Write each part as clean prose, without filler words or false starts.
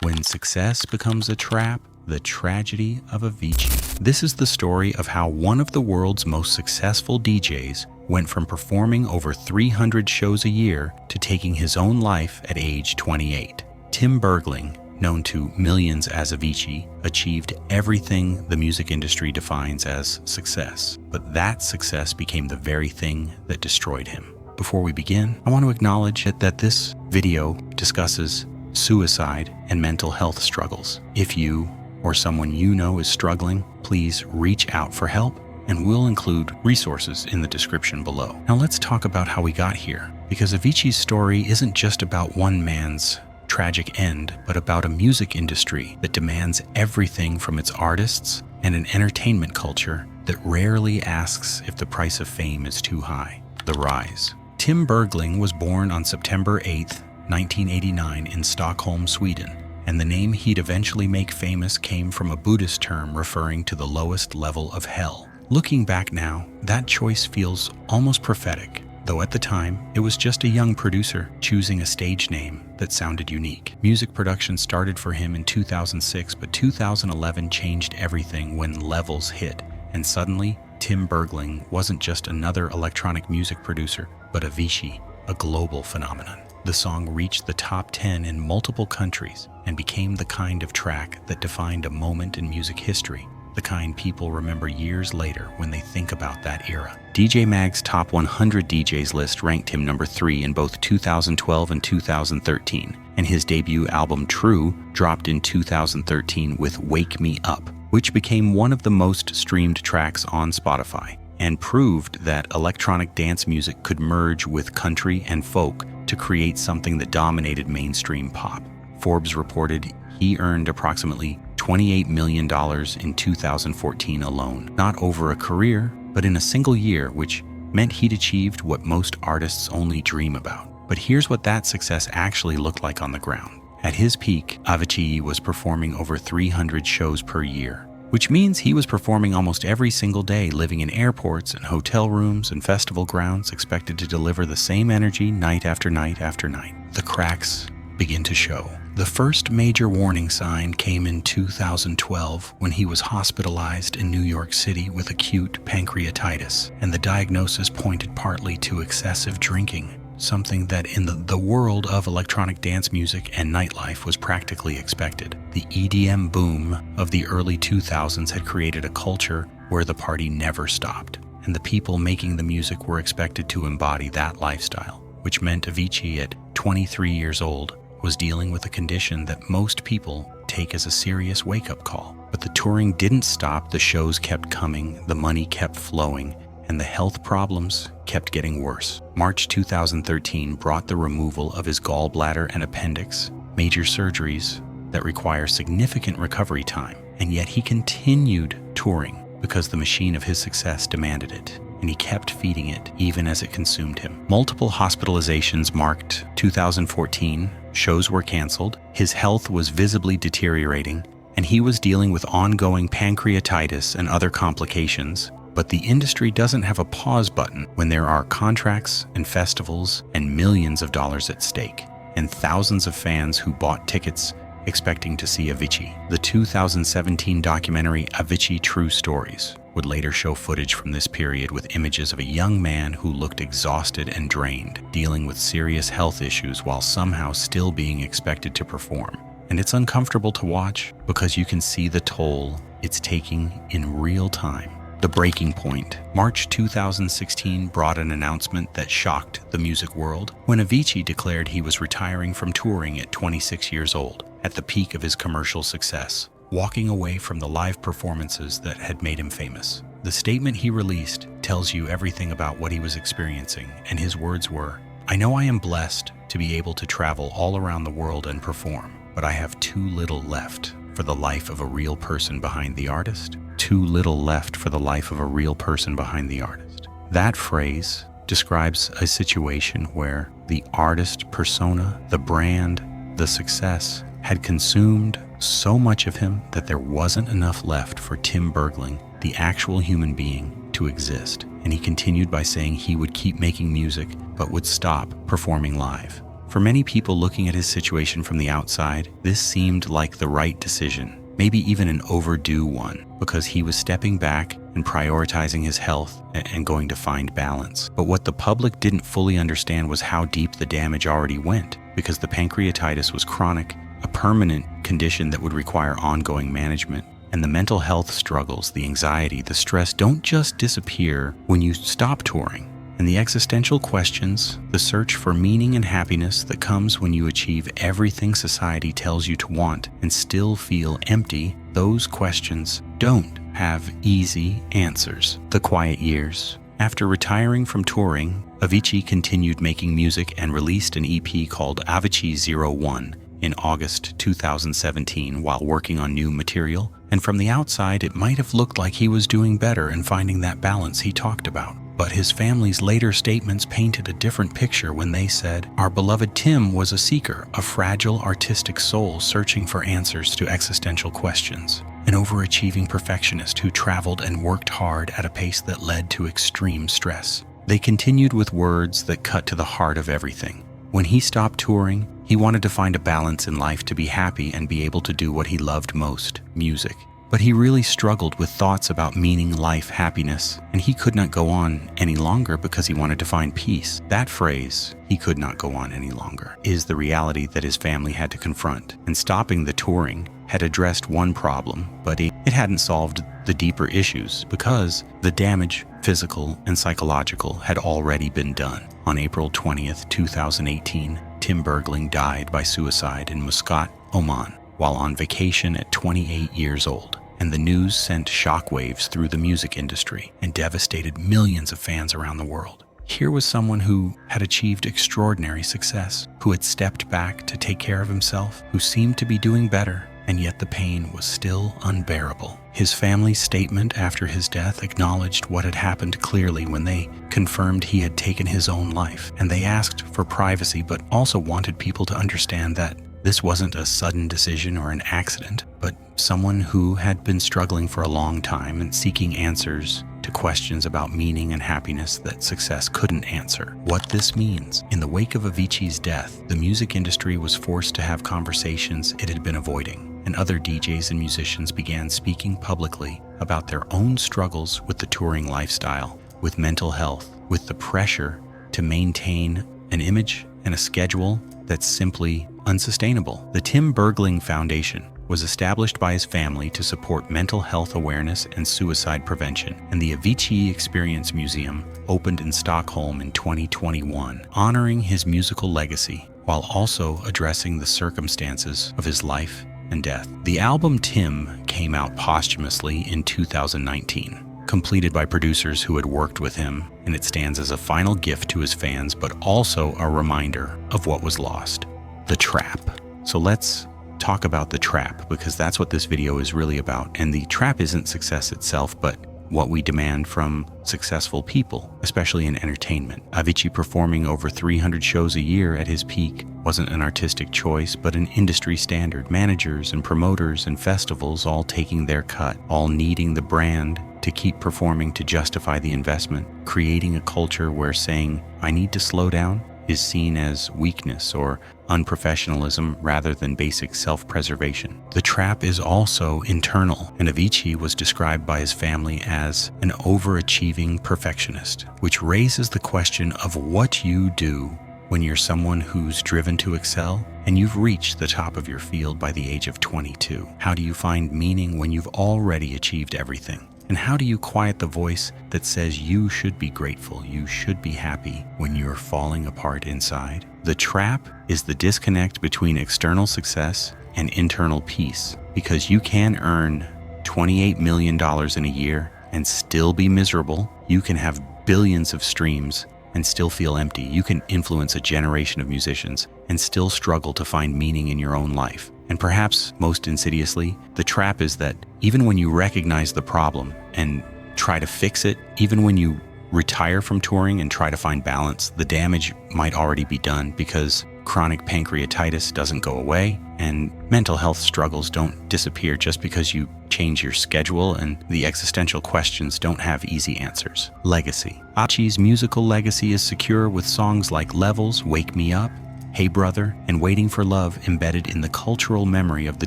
When Success Becomes a Trap, the Tragedy of Avicii. This is the story of how one of the world's most successful DJs went from performing over 300 shows a year to taking his own life at age 28. Tim Bergling, known to millions as Avici, achieved everything the music industry defines as success. But that success became the very thing that destroyed him. Before we begin, I want to acknowledge that this video discusses suicide and mental health struggles. If you or someone you know is struggling, please reach out for help, and we'll include resources in the description below. Now let's talk about how we got here, because Avicii's story isn't just about one man's tragic end, but about a music industry that demands everything from its artists and an entertainment culture that rarely asks if the price of fame is too high. The rise. Tim Bergling was born on September 8th, 1989 in Stockholm, Sweden, and the name he'd eventually make famous came from a Buddhist term referring to the lowest level of hell. Looking back now, that choice feels almost prophetic, though at the time, it was just a young producer choosing a stage name that sounded unique. Music production started for him in 2006, but 2011 changed everything when Levels hit, and suddenly, Tim Bergling wasn't just another electronic music producer, but Avici, a global phenomenon. The song reached the top 10 in multiple countries and became the kind of track that defined a moment in music history, the kind people remember years later when they think about that era. DJ Mag's Top 100 DJs list ranked him number 3 in both 2012 and 2013, and his debut album True dropped in 2013 with Wake Me Up, which became one of the most streamed tracks on Spotify, and proved that electronic dance music could merge with country and folk to create something that dominated mainstream pop. Forbes reported he earned approximately $28 million in 2014 alone, not over a career, but in a single year, which meant he'd achieved what most artists only dream about. But here's what that success actually looked like on the ground. At his peak, Avici was performing over 300 shows per year, which means he was performing almost every single day, living in airports and hotel rooms and festival grounds, expected to deliver the same energy night after night after night. The cracks begin to show. The first major warning sign came in 2012 when he was hospitalized in New York City with acute pancreatitis, and the diagnosis pointed partly to excessive drinking, something that in the world of electronic dance music and nightlife was practically expected. The EDM boom of the early 2000s had created a culture where the party never stopped, and the people making the music were expected to embody that lifestyle, which meant Avici, at 23 years old, was dealing with a condition that most people take as a serious wake-up call. But the touring didn't stop, the shows kept coming, the money kept flowing, and the health problems kept getting worse. March 2013 brought the removal of his gallbladder and appendix, major surgeries that require significant recovery time, and yet he continued touring because the machine of his success demanded it, and he kept feeding it even as it consumed him. Multiple hospitalizations marked 2014, shows were canceled, his health was visibly deteriorating, and he was dealing with ongoing pancreatitis and other complications. But the industry doesn't have a pause button when there are contracts and festivals and millions of dollars at stake, and thousands of fans who bought tickets expecting to see Avici. The 2017 documentary Avici True Stories would later show footage from this period with images of a young man who looked exhausted and drained, dealing with serious health issues while somehow still being expected to perform. And it's uncomfortable to watch because you can see the toll it's taking in real time. The breaking point. March 2016 brought an announcement that shocked the music world when Avici declared he was retiring from touring at 26 years old, at the peak of his commercial success, walking away from the live performances that had made him famous. The statement he released tells you everything about what he was experiencing, and his words were, "I know I am blessed to be able to travel all around the world and perform, but I have too little left for the life of a real person behind the artist. Too little left for the life of a real person behind the artist." That phrase describes a situation where the artist persona, the brand, the success had consumed so much of him that there wasn't enough left for Tim Bergling, the actual human being, to exist. And he continued by saying he would keep making music, but would stop performing live. For many people looking at his situation from the outside, this seemed like the right decision, maybe even an overdue one, because he was stepping back and prioritizing his health and going to find balance. But what the public didn't fully understand was how deep the damage already went, because the pancreatitis was chronic, a permanent condition that would require ongoing management. And the mental health struggles, the anxiety, the stress don't just disappear when you stop touring. And the existential questions, the search for meaning and happiness that comes when you achieve everything society tells you to want and still feel empty, those questions don't have easy answers. The quiet years. After retiring from touring, Avici continued making music and released an EP called Avici 01 in August 2017 while working on new material. And from the outside, it might have looked like he was doing better and finding that balance he talked about. But his family's later statements painted a different picture when they said, "Our beloved Tim was a seeker, a fragile artistic soul searching for answers to existential questions, an overachieving perfectionist who traveled and worked hard at a pace that led to extreme stress." They continued with words that cut to the heart of everything. When he stopped touring, he wanted to find a balance in life to be happy and be able to do what he loved most, music. But he really struggled with thoughts about meaning, life, happiness, and he could not go on any longer because he wanted to find peace. That phrase, "he could not go on any longer," is the reality that his family had to confront. And stopping the touring had addressed one problem, but it hadn't solved the deeper issues because the damage, physical and psychological, had already been done. On April 20th, 2018, Tim Bergling died by suicide in Muscat, Oman, while on vacation at 28 years old. And the news sent shockwaves through the music industry and devastated millions of fans around the world. Here was someone who had achieved extraordinary success, who had stepped back to take care of himself, who seemed to be doing better, and yet the pain was still unbearable. His family's statement after his death acknowledged what had happened clearly when they confirmed he had taken his own life, and they asked for privacy but also wanted people to understand that this wasn't a sudden decision or an accident, but someone who had been struggling for a long time and seeking answers to questions about meaning and happiness that success couldn't answer. What this means. In the wake of Avicii's death, the music industry was forced to have conversations it had been avoiding, and other DJs and musicians began speaking publicly about their own struggles with the touring lifestyle, with mental health, with the pressure to maintain an image and a schedule that's simply unsustainable. The Tim Bergling Foundation was established by his family to support mental health awareness and suicide prevention, and the Avici Experience Museum opened in Stockholm in 2021, honoring his musical legacy while also addressing the circumstances of his life and death. The album Tim came out posthumously in 2019, completed by producers who had worked with him, and it stands as a final gift to his fans, but also a reminder of what was lost. The trap. So let's talk about the trap, because that's what this video is really about. And the trap isn't success itself, but what we demand from successful people, especially in entertainment. Avici performing over 300 shows a year at his peak wasn't an artistic choice, but an industry standard. Managers and promoters and festivals all taking their cut, all needing the brand to keep performing to justify the investment, creating a culture where saying, "I need to slow down," is seen as weakness or unprofessionalism rather than basic self-preservation. The trap is also internal, and Avici was described by his family as an overachieving perfectionist, which raises the question of what you do when you're someone who's driven to excel and you've reached the top of your field by the age of 22. How do you find meaning when you've already achieved everything? And how do you quiet the voice that says you should be grateful, you should be happy when you're falling apart inside? The trap is the disconnect between external success and internal peace, because you can earn $28 million in a year and still be miserable. You can have billions of streams and still feel empty. You can influence a generation of musicians and still struggle to find meaning in your own life. And perhaps most insidiously, the trap is that even when you recognize the problem and try to fix it, even when you retire from touring and try to find balance, the damage might already be done, because chronic pancreatitis doesn't go away and mental health struggles don't disappear just because you change your schedule, and the existential questions don't have easy answers. Legacy. Avicii's musical legacy is secure with songs like Levels, Wake Me Up, Hey Brother, and Waiting for Love embedded in the cultural memory of the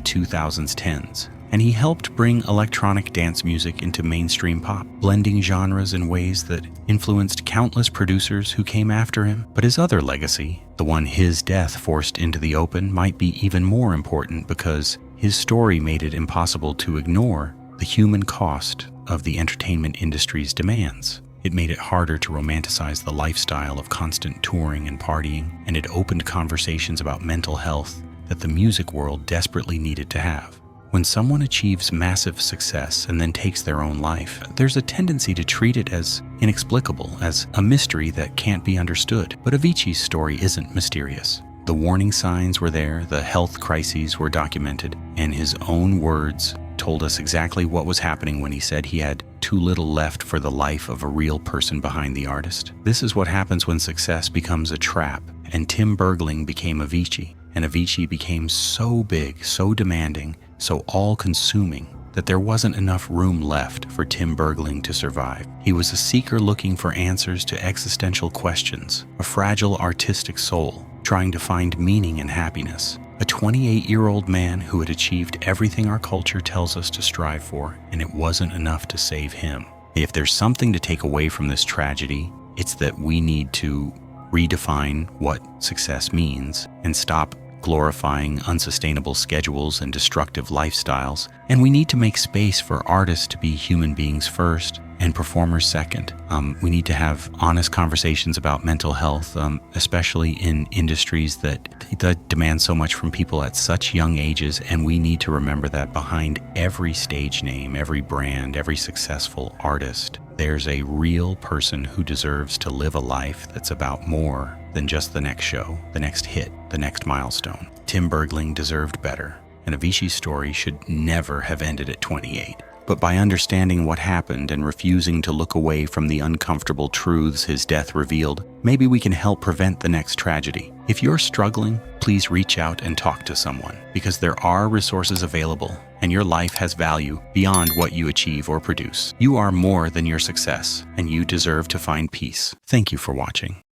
2010s. And he helped bring electronic dance music into mainstream pop, blending genres in ways that influenced countless producers who came after him. But his other legacy, the one his death forced into the open, might be even more important because his story made it impossible to ignore the human cost of the entertainment industry's demands. It made it harder to romanticize the lifestyle of constant touring and partying, and it opened conversations about mental health that the music world desperately needed to have. When someone achieves massive success and then takes their own life, there's a tendency to treat it as inexplicable, as a mystery that can't be understood. But Avicii's story isn't mysterious. The warning signs were there, the health crises were documented, and his own words told us exactly what was happening when he said he had too little left for the life of a real person behind the artist. This is what happens when success becomes a trap, and Tim Bergling became Avici, and Avici became so big, so demanding, so all-consuming that there wasn't enough room left for Tim Bergling to survive. He was a seeker looking for answers to existential questions, a fragile artistic soul trying to find meaning and happiness, a 28-year-old man who had achieved everything our culture tells us to strive for, and it wasn't enough to save him. If there's something to take away from this tragedy, it's that we need to redefine what success means and stop glorifying unsustainable schedules and destructive lifestyles. And we need to make space for artists to be human beings first and performers second. We need to have honest conversations about mental health, especially in industries that demand so much from people at such young ages. And we need to remember that behind every stage name, every brand, every successful artist, there's a real person who deserves to live a life that's about more than just the next show, the next hit, the next milestone. Tim Bergling deserved better, and Avicii's story should never have ended at 28. But by understanding what happened and refusing to look away from the uncomfortable truths his death revealed, maybe we can help prevent the next tragedy. If you're struggling, please reach out and talk to someone, because there are resources available, and your life has value beyond what you achieve or produce. You are more than your success, and you deserve to find peace. Thank you for watching.